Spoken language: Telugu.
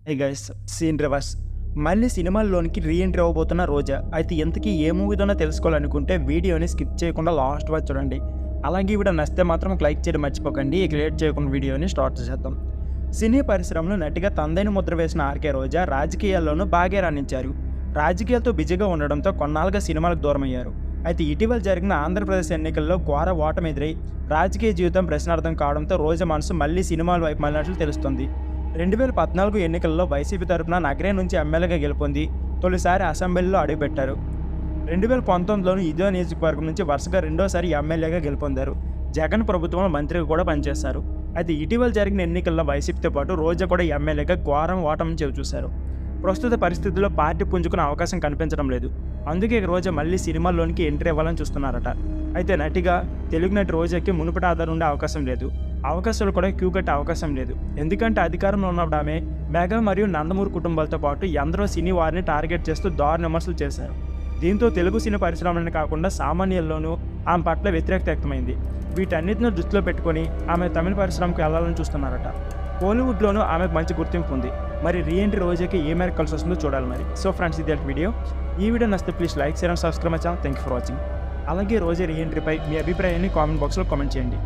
Hey guys, scene reverse. మళ్ళీ సినిమాల్లోనికి రీఎంట్రీ అవ్వబోతున్న రోజా. అయితే ఇంతకీ ఏ మూవీతోనో తెలుసుకోవాలనుకుంటే వీడియోని స్కిప్ చేయకుండా లాస్ట్ వరకు చూడండి. అలాగే వీడియో నచ్చితే మాత్రం ఒక లైక్ చేయడం మర్చిపోకండి. ఇక లేట్ చేయకుండా వీడియోని స్టార్ట్ చేద్దాం. సినీ పరిశ్రమలో నటిగా తనదైన ముద్ర వేసిన ఆర్కే రోజా రాజకీయాల్లోనూ బాగా రాణించారు. రాజకీయాలతో బిజీగా ఉండడంతో కొన్నాళ్ళుగా సినిమాలకు దూరమయ్యారు. అయితే ఇటీవల జరిగిన ఆంధ్రప్రదేశ్ ఎన్నికల్లో ఘోర ఓటమి ఎదురై రాజకీయ జీవితం ప్రశ్నార్థం కావడంతో రోజా మనసు మళ్ళీ సినిమాల వైపు మళ్ళినట్లు తెలుస్తుంది. 2014 ఎన్నికల్లో వైసీపీ తరపున నగరే నుంచి ఎమ్మెల్యేగా గెలుపొంది తొలిసారి అసెంబ్లీలో అడుగుపెట్టారు. 2019లోనూ ఇదే నియోజకవర్గం నుంచి వరుసగా రెండోసారి ఎమ్మెల్యేగా గెలుపొందారు. జగన్ ప్రభుత్వంలో మంత్రిగా కూడా పనిచేశారు. అయితే ఇటీవల జరిగిన ఎన్నికల్లో వైసీపీతో పాటు రోజా కూడా ఎమ్మెల్యేగా ఘోరం ఓటమిని చవిచూశారు. ప్రస్తుత పరిస్థితుల్లో పార్టీ పుంజుకునే అవకాశం కనిపించడం లేదు. అందుకే రోజా మళ్ళీ సినిమాల్లోనికి ఎంట్రీ ఇవ్వాలని చూస్తున్నారట. అయితే నటిగా తెలుగు నటి రోజాకి మునుపటి ఆధారం ఉండే అవకాశం లేదు. అవకాశాలు కూడా క్యూ కట్టే అవకాశం లేదు. ఎందుకంటే అధికారంలో ఉన్నప్పుడు ఆమె మెగా మరియు నందమూరి కుటుంబాలతో పాటు ఎందరో సినీ వారిని టార్గెట్ చేస్తూ దారుణ విమర్శలు చేశారు. దీంతో తెలుగు సినీ పరిశ్రమలని కాకుండా సామాన్యుల్లోనూ ఆమె పట్ల వ్యతిరేకత వ్యక్తమైంది. వీటన్నిటిని దృష్టిలో పెట్టుకొని ఆమె తమిళ పరిశ్రమకు వెళ్లాలని చూస్తున్నారట. కోలీవుడ్లోనూ ఆమెకు మంచి గుర్తింపు ఉంది. మరి రీఎంట్రీ రోజాకి ఏ మేరకు కలిసి వస్తుందో చూడాలి మరి. సో ఫ్రెండ్స్, ఇది వీడియో. ఈ వీడియో నచ్చితే please like, share and subscribe my channel. Thank you for watching. అలాగే రోజా రీఎంట్రీపై మీ అభిప్రాయాన్ని కామెంట్ బాక్స్లో కామెంట్ చేయండి.